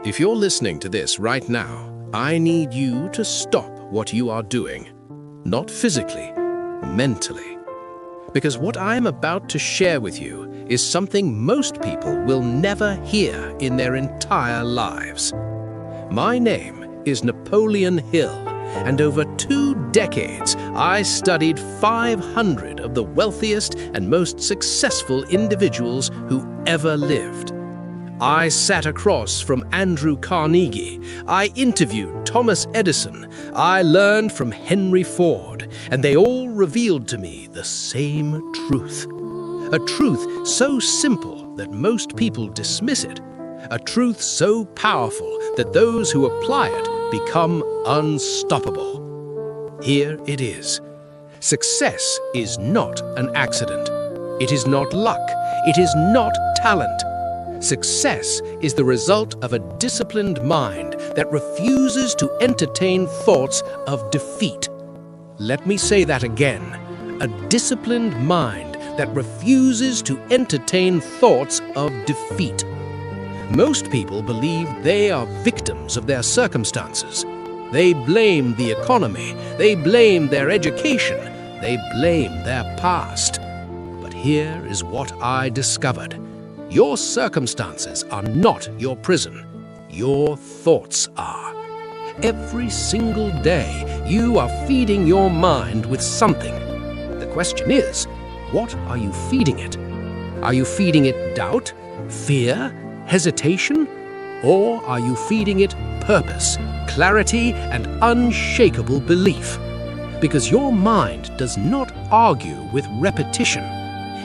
If you're listening to this right now, I need you to stop what you are doing. Not physically, mentally. Because what I'm about to share with you is something most people will never hear in their entire lives. My name is Napoleon Hill, and over 2 decades, I studied 500 of the wealthiest and most successful individuals who ever lived. I sat across from Andrew Carnegie. I interviewed Thomas Edison. I learned from Henry Ford, and they all revealed to me the same truth. A truth so simple that most people dismiss it. A truth so powerful that those who apply it become unstoppable. Here it is. Success is not an accident. It is not luck. It is not talent. Success is the result of a disciplined mind that refuses to entertain thoughts of defeat. Let me say that again. A disciplined mind that refuses to entertain thoughts of defeat. Most people believe they are victims of their circumstances. They blame the economy. They blame their education. They blame their past. But here is what I discovered. Your circumstances are not your prison. Your thoughts are. Every single day, you are feeding your mind with something. The question is, what are you feeding it? Are you feeding it doubt, fear, hesitation? Or are you feeding it purpose, clarity, and unshakable belief? Because your mind does not argue with repetition.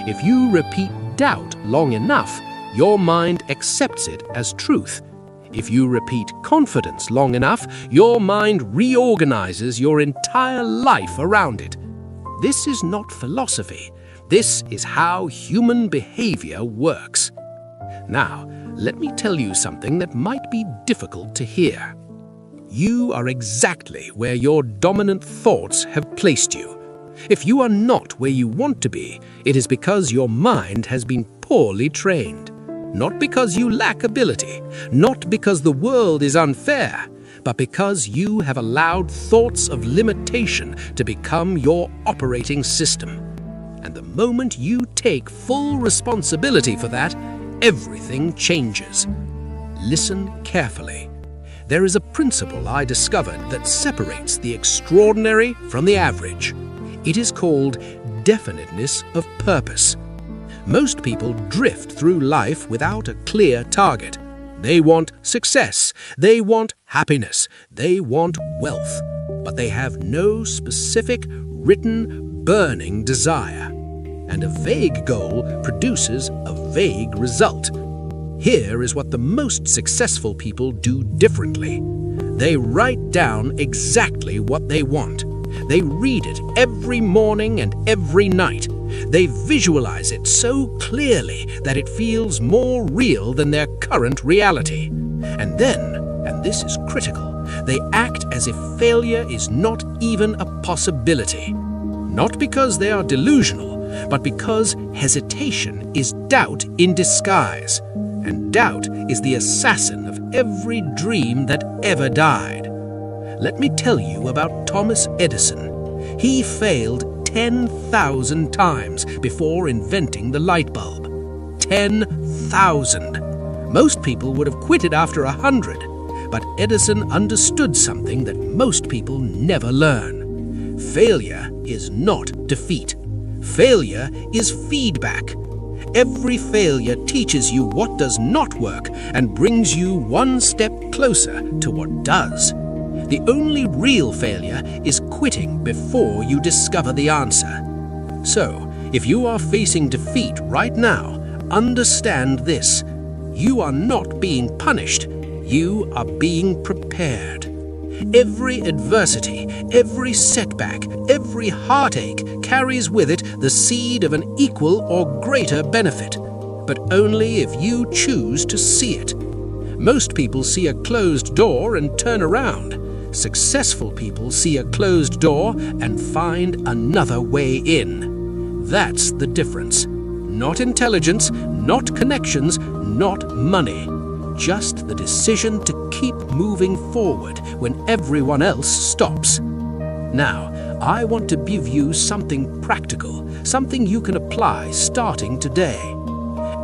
If you repeat doubt long enough, your mind accepts it as truth. If you repeat confidence long enough, your mind reorganizes your entire life around it. This is not philosophy. This is how human behavior works. Now, let me tell you something that might be difficult to hear. You are exactly where your dominant thoughts have placed you. If you are not where you want to be, it is because your mind has been poorly trained. Not because you lack ability, not because the world is unfair, but because you have allowed thoughts of limitation to become your operating system. And the moment you take full responsibility for that, everything changes. Listen carefully. There is a principle I discovered that separates the extraordinary from the average. It is called definiteness of purpose. Most people drift through life without a clear target. They want success, they want happiness, they want wealth, but they have no specific, written, burning desire. And a vague goal produces a vague result. Here is what the most successful people do differently. They write down exactly what they want. They read it every morning and every night. They visualize it so clearly that it feels more real than their current reality. And then, and this is critical, they act as if failure is not even a possibility. Not because they are delusional, but because hesitation is doubt in disguise. And doubt is the assassin of every dream that ever died. Let me tell you about Thomas Edison. He failed 10,000 times before inventing the light bulb. 10,000. Most people would have quitted after 100, but Edison understood something that most people never learn. Failure is not defeat. Failure is feedback. Every failure teaches you what does not work and brings you one step closer to what does. The only real failure is quitting before you discover the answer. So, if you are facing defeat right now, understand this. You are not being punished. You are being prepared. Every adversity, every setback, every heartache carries with it the seed of an equal or greater benefit, but only if you choose to see it. Most people see a closed door and turn around. Successful people see a closed door and find another way in. That's the difference. Not intelligence, not connections, not money. Just the decision to keep moving forward when everyone else stops. Now, I want to give you something practical, something you can apply starting today.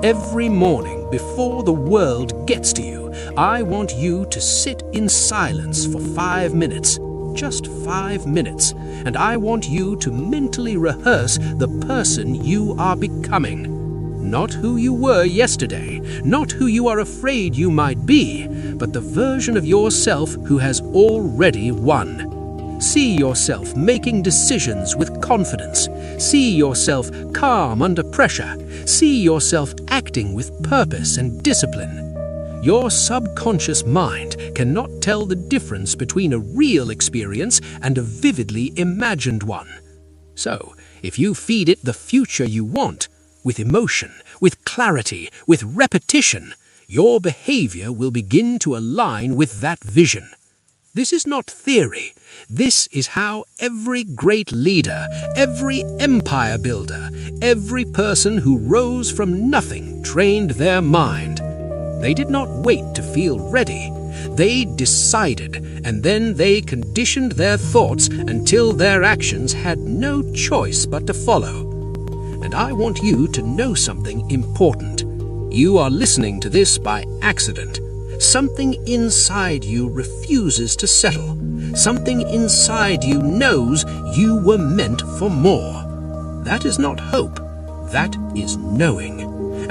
Every morning before the world gets to you, I want you to sit in silence for 5 minutes, just 5 minutes, and I want you to mentally rehearse the person you are becoming. Not who you were yesterday, not who you are afraid you might be, but the version of yourself who has already won. See yourself making decisions with confidence. See yourself calm under pressure. See yourself acting with purpose and discipline. Your subconscious mind cannot tell the difference between a real experience and a vividly imagined one. So, if you feed it the future you want, with emotion, with clarity, with repetition, your behavior will begin to align with that vision. This is not theory. This is how every great leader, every empire builder, every person who rose from nothing trained their mind. They did not wait to feel ready. They decided, and then they conditioned their thoughts until their actions had no choice but to follow. And I want you to know something important. You are listening to this by accident. Something inside you refuses to settle. Something inside you knows you were meant for more. That is not hope. That is knowing.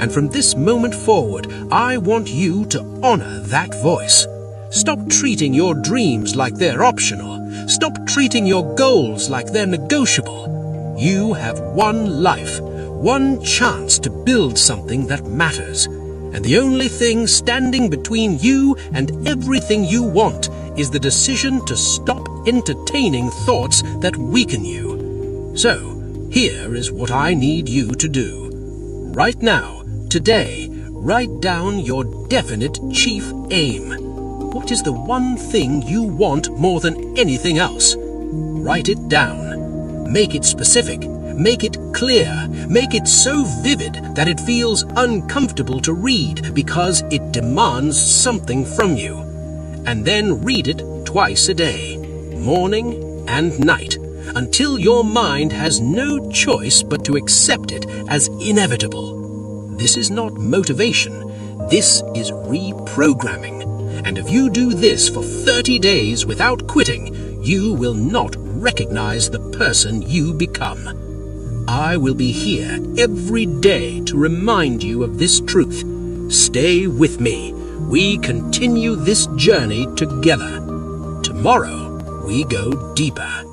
And from this moment forward, I want you to honor that voice. Stop treating your dreams like they're optional. Stop treating your goals like they're negotiable. You have one life, one chance to build something that matters. And the only thing standing between you and everything you want is the decision to stop entertaining thoughts that weaken you. So, here is what I need you to do. Right now, today, write down your definite chief aim. What is the one thing you want more than anything else? Write it down. Make it specific. Make it clear. Make it so vivid that it feels uncomfortable to read because it demands something from you. And then read it twice a day, morning and night, until your mind has no choice but to accept it as inevitable. This is not motivation. This is reprogramming. And if you do this for 30 days without quitting, you will not recognize the person you become. I will be here every day to remind you of this truth. Stay with me. We continue this journey together. Tomorrow, we go deeper.